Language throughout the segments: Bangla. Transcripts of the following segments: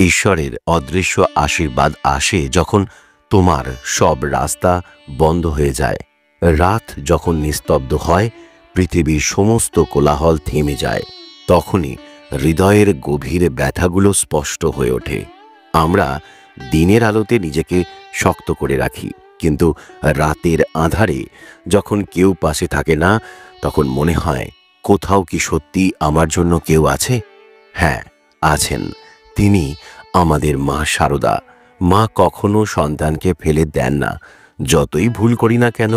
ঈশ্বরের অদৃশ্য আশীর্বাদ আসে যখন তোমার সব রাস্তা বন্ধ হয়ে যায়। রাত যখন নিস্তব্ধ হয়, পৃথিবীর সমস্ত কোলাহল থেমে যায়, তখনই হৃদয়ের গভীর ব্যথাগুলো স্পষ্ট হয়ে ওঠে। আমরা দিনের আলোতে নিজেকে শক্ত করে রাখি, কিন্তু রাতের আঁধারে যখন কেউ পাশে থাকে না, তখন মনে হয় কোথাও কি সত্যি আমার জন্য কেউ আছে? হ্যাঁ, আছেন। তিনি আমাদের মা শারদা। মা কখনো সন্তানকে ফেলে দেন না। যতই ভুল করি না কেন,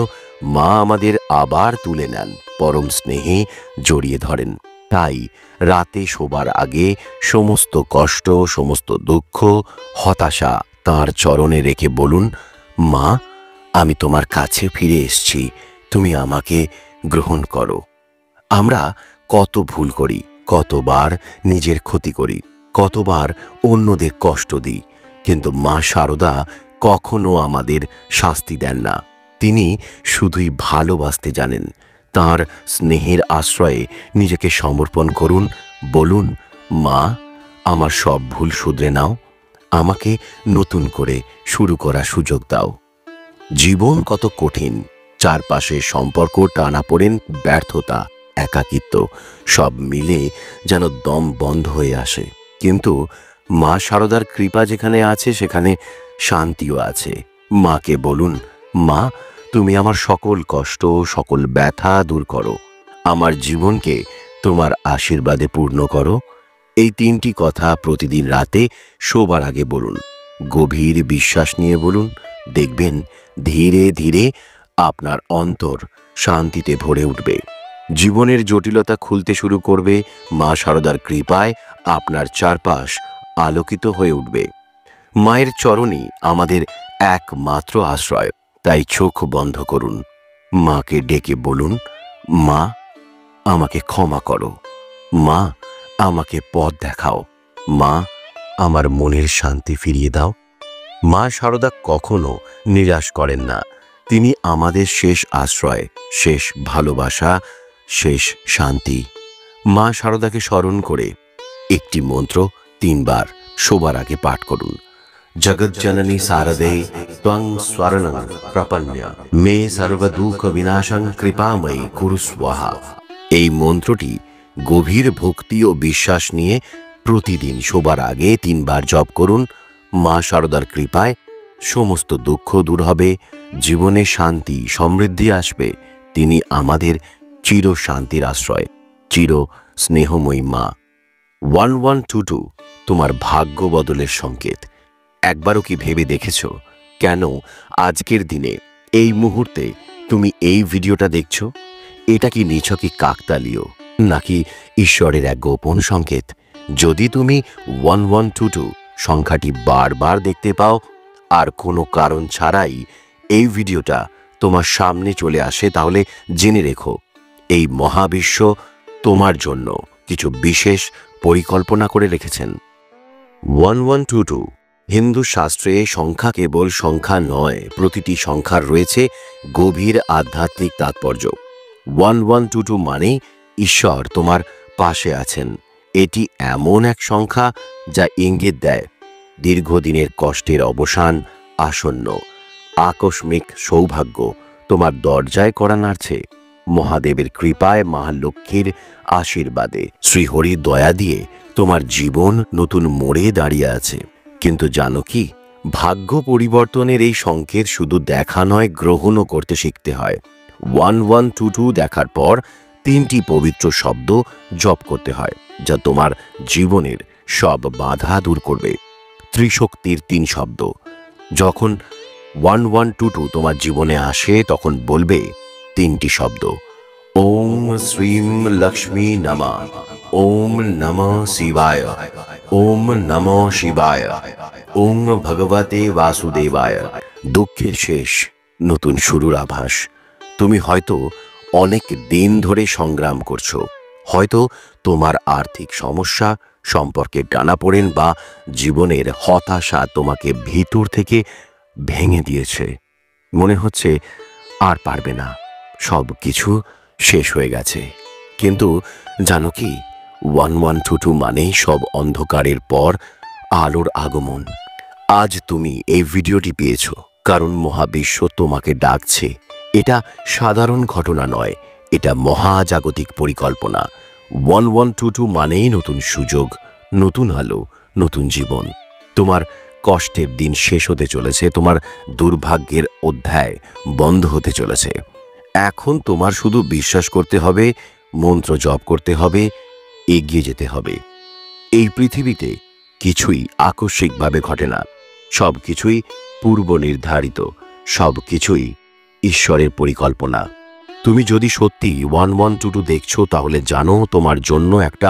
মা আমাদের আবার তুলে নেন, পরম স্নেহে জড়িয়ে ধরেন। তাই রাতে শোবার আগে সমস্ত কষ্ট, সমস্ত দুঃখ, হতাশা তাঁর চরণে রেখে বলুন, মা, আমি তোমার কাছে ফিরে এসেছি, তুমি আমাকে গ্রহণ করো। আমরা কত ভুল করি, কতবার নিজের ক্ষতি করি, কতবার অন্যদের কষ্ট দিই, কিন্তু মা শারদা কখনো আমাদের শাস্তি দেন না। তিনি শুধুই ভালোবাসতে জানেন। তাঁর স্নেহের আশ্রয়ে নিজেকে সমর্পণ করুন। বলুন, মা, আমার সব ভুল শুধরে নাও, আমাকে নতুন করে শুরু করার সুযোগ দাও। জীবন কত কঠিন, চারপাশে সম্পর্ক, টানাপোড়েন, ব্যর্থতা, একাকিত্ব সব মিলে যেন দম বন্ধ হয়ে আসে। কিন্তু মা শারদার কৃপা যেখানে আছে, সেখানে শান্তিও আছে। মাকে বলুন, মা, তুমি আমার সকল কষ্ট, সকল ব্যথা দূর করো, আমার জীবনকে তোমার আশীর্বাদে পূর্ণ করো। এই তিনটি কথা প্রতিদিন রাতে শোবার আগে বলুন। গভীর বিশ্বাস নিয়ে বলুন। দেখবেন ধীরে ধীরে আপনার অন্তর শান্তিতে ভরে উঠবে। জীবনের জটিলতা খুলতে শুরু করবে। মা শারদার কৃপায় আপনার চারপাশ আলোকিত হয়ে উঠবে। মায়ের চরণই আমাদের একমাত্র আশ্রয়। তাই চোখ বন্ধ করুন, মাকে ডেকে বলুন, মা, আমাকে ক্ষমা করো। মা, আমাকে পথ দেখাও। মা, আমার মনের শান্তি ফিরিয়ে দাও। মা শারদা কখনো নিরাশ করেন না। তিনি আমাদের শেষ আশ্রয়, শেষ ভালোবাসা, শেষ শান্তি। মা শারদাকে স্মরণ করে একটি মন্ত্র 3 বার শোবার আগে পাঠ করুন। জগজ্জননী শারদে ত্বং স্মরণং প্রপন্ন মে সর্বদুঃখ বিনাশং কৃপাময়ী কুরু স্বাহা। এই মন্ত্রটি গভীর ভক্তি ও বিশ্বাস নিয়ে প্রতিদিন শোবার আগে 3 বার জপ করুন। মা শারদার কৃপায় সমস্ত দুঃখ দূর হবে, জীবনে শান্তি, সমৃদ্ধি আসবে। তিনি আমাদের চির শান্তির আশ্রয়, চির স্নেহময়ী মা। 1122 তোমার ভাগ্য বদলের সংকেত। একবারও কি ভেবে দেখেছ কেন আজকের দিনে এই মুহূর্তে তুমি এই ভিডিওটা দেখছো? এটা কি নিছকই কাকতালীয়, নাকি ঈশ্বরের এক গোপন সংকেত? যদি তুমি 1122 সংখ্যাটি বারবার দেখতে পাও আর কোনো কারণ ছাড়াই এই ভিডিওটা তোমার সামনে চলে আসে, তাহলে জেনে রেখো, এই মহাবিশ্ব তোমার জন্য কিছু বিশেষ পরিকল্পনা করে রেখেছেন। 1122 হিন্দু শাস্ত্রে সংখ্যা কেবল সংখ্যা নয়, প্রতিটি সংখ্যার রয়েছে গভীর আধ্যাত্মিক তাৎপর্য। 1122 মানে ঈশ্বর তোমার পাশে আছেন। এটি এমন এক সংখ্যা যা ইঙ্গিত দেয় দীর্ঘদিনের কষ্টের অবসান আসন্ন। আকস্মিক সৌভাগ্য তোমার দরজায় কড়া নাড়ছে। মহাদেবের কৃপায়, মহালক্ষ্মীর আশীর্বাদে, শ্রীহরির দয়া দিয়ে তোমার জীবন নতুন মোড়ে দাঁড়িয়ে আছে। কিন্তু জানো কি, ভাগ্য পরিবর্তনের এই সংকেত শুধু দেখা নয়, গ্রহণও করতে শিখতে হয়। 1122 দেখার পর 3টি পবিত্র শব্দ জপ করতে হয়, যা তোমার জীবনের সব বাধা দূর করবে। ত্রিশক্তির 3 শব্দ। যখন 1122 তোমার জীবনে আসে, তখন বলবে 3টি শব্দ। ওম শ্রীম লক্ষ্মী নমঃ, ওম নমঃ শিবায়, ওম নমঃ শিবায়, ওম ভগবতে বাসুদেবায়। দুঃখের শেষ, নতুন শুরুর আভাস। তুমি হয়তো অনেক দিন ধরে সংগ্রাম করছো। হয়তো তোমার আর্থিক সমস্যা, সম্পর্কের টানাপোড়েন বা জীবনের হতাশা তোমাকে ভিতর থেকে ভেঙে দিয়েছে। মনে হচ্ছে আর পারবে না, সব কিছু শেষ হয়ে গেছে। কিন্তু জানো কি, 1122 মানেই সব অন্ধকারের পর আলোর আগমন। আজ তুমি এই ভিডিওটি পেয়েছো কারণ মহাবিশ্ব তোমাকে ডাকছে। এটা সাধারণ ঘটনা নয়, এটা মহাজাগতিক পরিকল্পনা। 1122 মানেই নতুন সুযোগ, নতুন আলো, নতুন জীবন। তোমার কষ্টের দিন শেষ হতে চলেছে, তোমার দুর্ভাগ্যের অধ্যায় বন্ধ হতে চলেছে। এখন তোমার শুধু বিশ্বাস করতে হবে, মন্ত্র জপ করতে হবে, এগিয়ে যেতে হবে। এই পৃথিবীতে কিছুই আকস্মিকভাবে ঘটে না, সব কিছুই পূর্ব নির্ধারিত, সব কিছুই ঈশ্বরের পরিকল্পনা। তুমি যদি সত্যি 1122 দেখছো তাহলে জানো তোমার জন্য একটা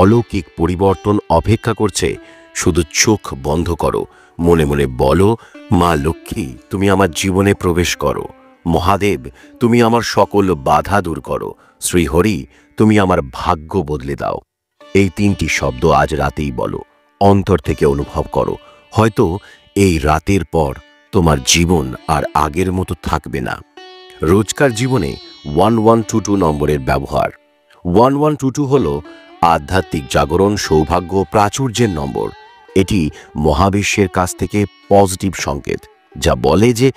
অলৌকিক পরিবর্তন অপেক্ষা করছে। শুধু চোখ বন্ধ করো, মনে মনে বলো, মা লক্ষ্মী তুমি আমার জীবনে প্রবেশ করো। মহাদেব তুমি আমার সকল বাধা দূর করো। শ্রীহরি তুমি আমার ভাগ্য বদলে দাও। এই তিনটি শব্দ আজ রাতেই বলো, অন্তর থেকে অনুভব করো। হয়তো এই রাতের পর তোমার জীবন আর আগের মতো থাকবে না। রোজকার জীবনে 1122 নম্বরের ব্যবহার। 1122 হল আধ্যাত্মিক জাগরণ, সৌভাগ্য, প্রাচুর্যের নম্বর। এটি মহাবিশ্বের কাছ থেকে পজিটিভ সংকেত, যা বলে যে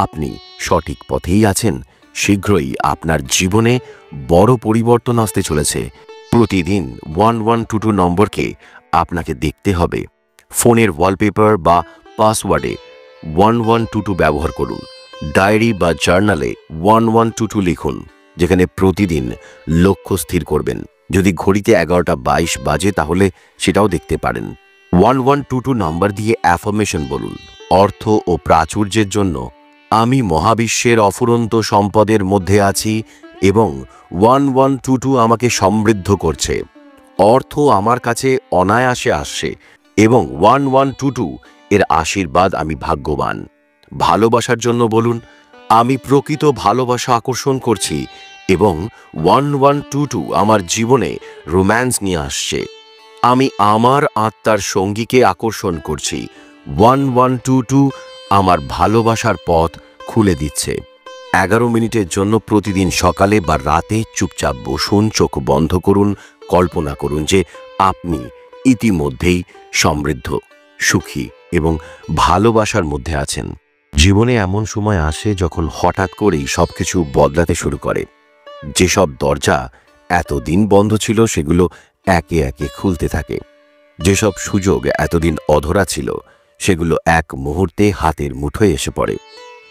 আপনি সঠিক পথেই আছেন। শীঘ্রই আপনার জীবনে বড় পরিবর্তন আসতে চলেছে। প্রতিদিন 1122 নম্বরকে আপনাকে দেখতে হবে। ফোনের ওয়ালপেপার বা পাসওয়ার্ডে 1122 ব্যবহার করুন। ডায়েরি বা জার্নালে 1122 লিখুন, যেখানে প্রতিদিন লক্ষ্য স্থির করবেন। যদি ঘড়িতে 11:22 বাজে তাহলে সেটাও দেখতে পারেন। 1122 নম্বর দিয়ে অ্যাফার্মেশন বলুন। অর্থ ও প্রাচুর্যের জন্য, আমি মহাবিশ্বের অফুরন্ত সম্পদের মধ্যে আছি এবং 1122 আমাকে সমৃদ্ধ করছে। অর্থ আমার কাছে অনায়াসে আসছে এবং 1122 এর আশীর্বাদ আমি ভাগ্যবান। ভালোবাসার জন্য বলুন, আমি প্রকৃত ভালোবাসা আকর্ষণ করছি এবং 1122 আমার জীবনে রোম্যান্স নিয়ে আসছে। আমি আমার আত্মার সঙ্গীকে আকর্ষণ করছি। 1122 আমার ভালোবাসার পথ খুলে দিচ্ছে। 11 মিনিটের জন্য প্রতিদিন সকালে বা রাতে চুপচাপ বসুন, চোখ বন্ধ করুন, কল্পনা করুন যে আপনি ইতিমধ্যেই সমৃদ্ধ, সুখী এবং ভালোবাসার মধ্যে আছেন। জীবনে এমন সময় আসে যখন হঠাৎ করেই সবকিছু বদলাতে শুরু করে। যেসব দরজা এতদিন বন্ধ ছিল সেগুলো একে একে খুলতে থাকে। যেসব সুযোগ এতদিন অধরা ছিল সেগুলো এক মুহূর্তে হাতের মুঠোয় এসে পড়ে।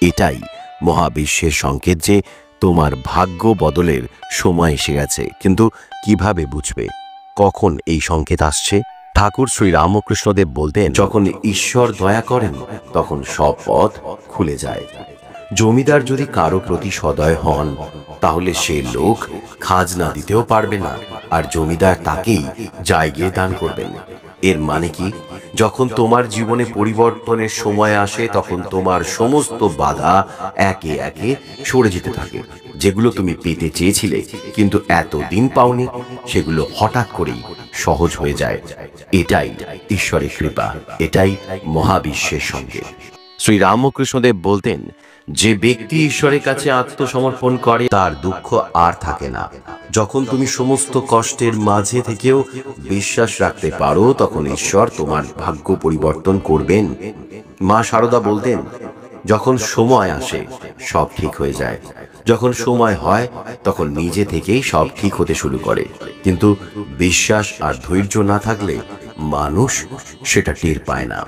এটাই মহাবিশ্বের সংকেত যে তোমার ভাগ্য বদলের সময় এসে গেছে। কিন্তু কিভাবে বুঝবে কখন এই সংকেত আসছে? ঠাকুর শ্রী রামকৃষ্ণদেব বলতেন, যখন ঈশ্বর দয়া করেন তখন সব পথ খুলে যায়। জমিদার যদি কারো প্রতি সদয় হন তাহলে সে লোক খাজনা দিতেও পারবে না, আর জমিদার তাকেই জায়গা দান করবেন। এর মানে কি? যখন তোমার জীবনে পরিবর্তনের সময় আসে তখন তোমার সমস্ত বাধা একে একে সরে যেতে থাকে। যেগুলো তুমি পেতে চেয়েছিলে কিন্তু এতদিন পাওনি, সেগুলো হঠাৎ করেই সহজ হয়ে যায়। এটাই ঈশ্বরের কৃপা, এটাই মহাবিশ্বের সঙ্গে। শ্রী রামকৃষ্ণদেব বলতেন, যে ব্যক্তি ঈশ্বরের কাছে আত্মসমর্পণ করে তার দুঃখ আর থাকে না। যখন তুমি সমস্ত কষ্টের মাঝে থেকেও বিশ্বাস রাখতে পারো তখন ঈশ্বর তোমার ভাগ্য পরিবর্তন করবেন। মা শারদা বলতেন, যখন সময় আসে সব ঠিক হয়ে যায়। যখন সময় হয় তখন নিজে থেকেই সব ঠিক হতে শুরু করে। কিন্তু বিশ্বাস আর ধৈর্য না থাকলে মানুষ সেটা টের পায় না।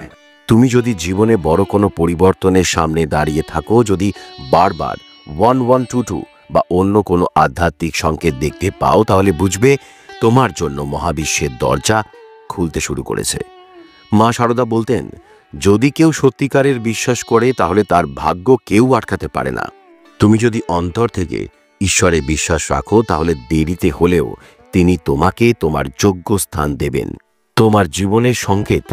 তুমি যদি জীবনে বড় কোনো পরিবর্তনের সামনে দাঁড়িয়ে থাকো, যদি বারবার 1122 বা অন্য কোনো আধ্যাত্মিক সংকেত দেখতে পাও, তাহলে বুঝবে তোমার জন্য মহাবিশ্বের দরজা খুলতে শুরু করেছে। মা শারদা বলতেন, যদি কেউ সত্যিকারের বিশ্বাস করে তাহলে তার ভাগ্য কেউ আটকাতে পারে না। তুমি যদি অন্তর থেকে ঈশ্বরে বিশ্বাস রাখো তাহলে দেরিতে হলেও তিনি তোমাকে তোমার যোগ্য স্থান দেবেন। তোমার জীবনের সংকেত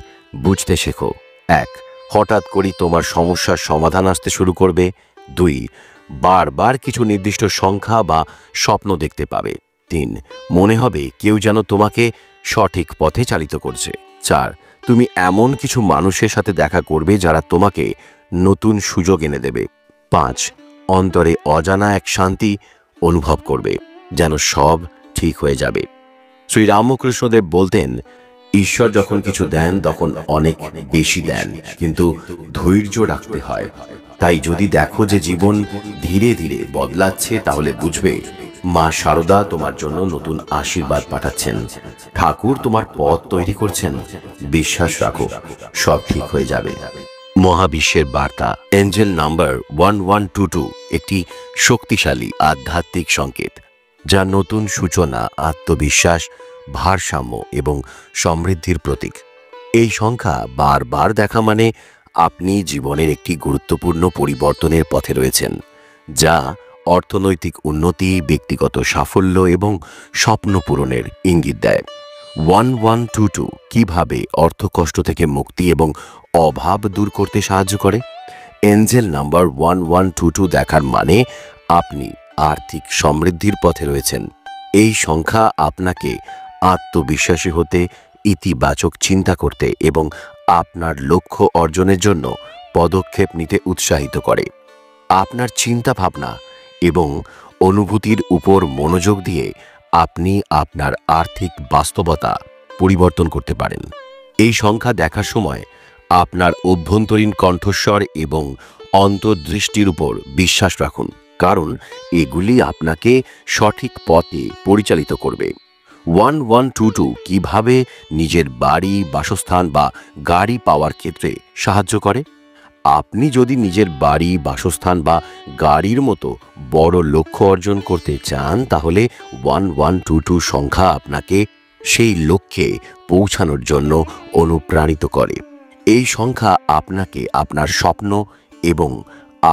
বুঝতে শেখো। 1. হঠাৎ করেই তোমার সমস্যার সমাধান আসতে শুরু করবে। 2. বারবার কিছু নির্দিষ্ট সংখ্যা বা স্বপ্ন দেখতে পাবে। 3. মনে হবে কেউ যেন তোমাকে সঠিক পথে চালিত করছে। 4. তুমি এমন কিছু মানুষের সাথে দেখা করবে যারা তোমাকে নতুন সুযোগ এনে দেবে। 5. অন্তরে অজানা এক শান্তি অনুভব করবে, যেন সব ঠিক হয়ে যাবে। শ্রী রামকৃষ্ণদেব বলতেন, ঈশ্বর যখন কিছু দেন তখন অনেক বেশি দেন, কিন্তু ধৈর্য রাখতে হয়। তাই যদি দেখো যে জীবন ধীরে ধীরে বদলাচ্ছে, তাহলে বুঝবে মা শারদা তোমার জন্য নতুন আশীর্বাদ পাঠাচ্ছেন। ঠাকুর তোমার পথ তৈরি করছেন। বিশ্বাস রাখো, সব ঠিক হয়ে যাবে। মহাবিশ্বের বার্তা এঞ্জেল নাম্বার 1122 একটি শক্তিশালী আধ্যাত্মিক সংকেত, যা নতুন সূচনা, আত্মবিশ্বাস, ভারসাম্য এবং সমৃদ্ধির প্রতীক। এই সংখ্যা বারবার দেখা মানে আপনি জীবনের একটি গুরুত্বপূর্ণ পরিবর্তনের পথে রয়েছেন, যা অর্থনৈতিক উন্নতি, ব্যক্তিগত সাফল্য এবং স্বপ্ন পূরণের ইঙ্গিত দেয়। 1122 কিভাবে অর্থকষ্ট থেকে মুক্তি এবং অভাব দূর করতে সাহায্য করে? এঞ্জেল নাম্বার 1122 দেখার মানে আপনি আর্থিক সমৃদ্ধির পথে রয়েছেন। এই সংখ্যা আপনাকে আত্মবিশ্বাসী হতে, ইতিবাচক চিন্তা করতে এবং আপনার লক্ষ্য অর্জনের জন্য পদক্ষেপ নিতে উৎসাহিত করে। আপনার চিন্তা ভাবনা এবং অনুভূতির উপর মনোযোগ দিয়ে আপনি আপনার আর্থিক বাস্তবতা পরিবর্তন করতে পারেন। এই সংখ্যা দেখার সময় আপনার অভ্যন্তরীণ কণ্ঠস্বর এবং অন্তর্দৃষ্টির উপর বিশ্বাস রাখুন, কারণ এগুলি আপনাকে সঠিক পথে পরিচালিত করবে। 1122 কিভাবে নিজের বাড়ি, বাসস্থান বা গাড়ি পাওয়ার ক্ষেত্রে সাহায্য করে? আপনি যদি নিজের বাড়ি, বাসস্থান বা গাড়ির মতো বড় লক্ষ্য অর্জন করতে চান, তাহলে 1122 সংখ্যা আপনাকে সেই লক্ষ্যে পৌঁছানোর জন্য অনুপ্রাণিত করে। এই সংখ্যা আপনাকে আপনার স্বপ্ন এবং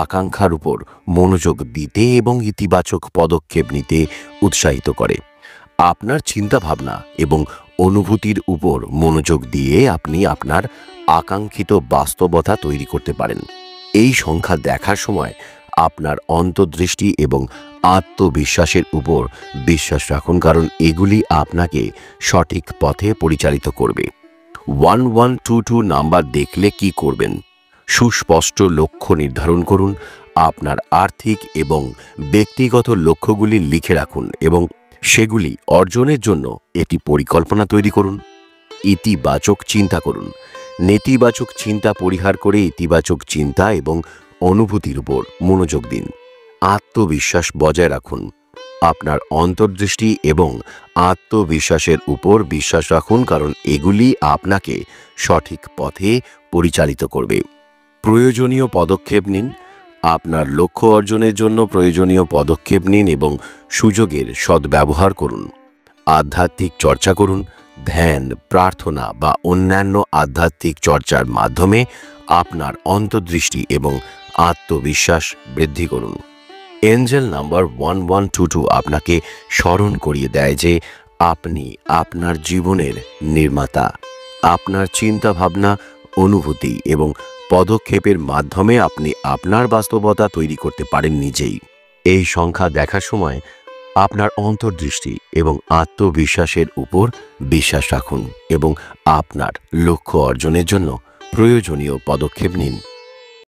আকাঙ্ক্ষার উপর মনোযোগ দিতে এবং ইতিবাচক পদক্ষেপ নিতে উৎসাহিত করে। আপনার চিন্তাভাবনা এবং অনুভূতির উপর মনোযোগ দিয়ে আপনি আপনার আকাঙ্ক্ষিত বাস্তবতা তৈরি করতে পারেন। এই সংখ্যা দেখার সময় আপনার অন্তর্দৃষ্টি এবং আত্মবিশ্বাসের উপর বিশ্বাস রাখুন, কারণ এগুলি আপনাকে সঠিক পথে পরিচালিত করবে। 1122 নাম্বার দেখলে কি করবেন? সুস্পষ্ট লক্ষ্য নির্ধারণ করুন। আপনার আর্থিক এবং ব্যক্তিগত লক্ষ্যগুলি লিখে রাখুন এবং সেগুলি অর্জনের জন্য একটি পরিকল্পনা তৈরি করুন। ইতিবাচক চিন্তা করুন। নেতিবাচক চিন্তা পরিহার করে ইতিবাচক চিন্তা এবং অনুভূতির উপর মনোযোগ দিন। আত্মবিশ্বাস বজায় রাখুন। আপনার অন্তর্দৃষ্টি এবং আত্মবিশ্বাসের উপর বিশ্বাস রাখুন, কারণ এগুলি আপনাকে সঠিক পথে পরিচালিত করবে। প্রয়োজনীয় পদক্ষেপ নিন। আপনার লক্ষ্য অর্জনের জন্য প্রয়োজনীয় পদক্ষেপ নিন এবং সুযোগের সদ্ব্যবহার করুন। আধ্যাত্মিক চর্চা করুন। ধ্যান, প্রার্থনা বা অন্যান্য আধ্যাত্মিক চর্চার মাধ্যমে আপনার অন্তর্দৃষ্টি এবং আত্মবিশ্বাস বৃদ্ধি করুন। এঞ্জেল নাম্বার 1122 আপনাকে স্মরণ করিয়ে দেয় যে আপনি আপনার জীবনের নির্মাতা। আপনার চিন্তা ভাবনা, অনুভূতি এবং পদক্ষেপের মাধ্যমে আপনি আপনার বাস্তবতা তৈরি করতে পারেন নিজেই। এই সংখ্যা দেখার সময় আপনার অন্তর্দৃষ্টি এবং আত্মবিশ্বাসের উপর বিশ্বাস রাখুন এবং আপনার লক্ষ্য অর্জনের জন্য প্রয়োজনীয় পদক্ষেপ নিন।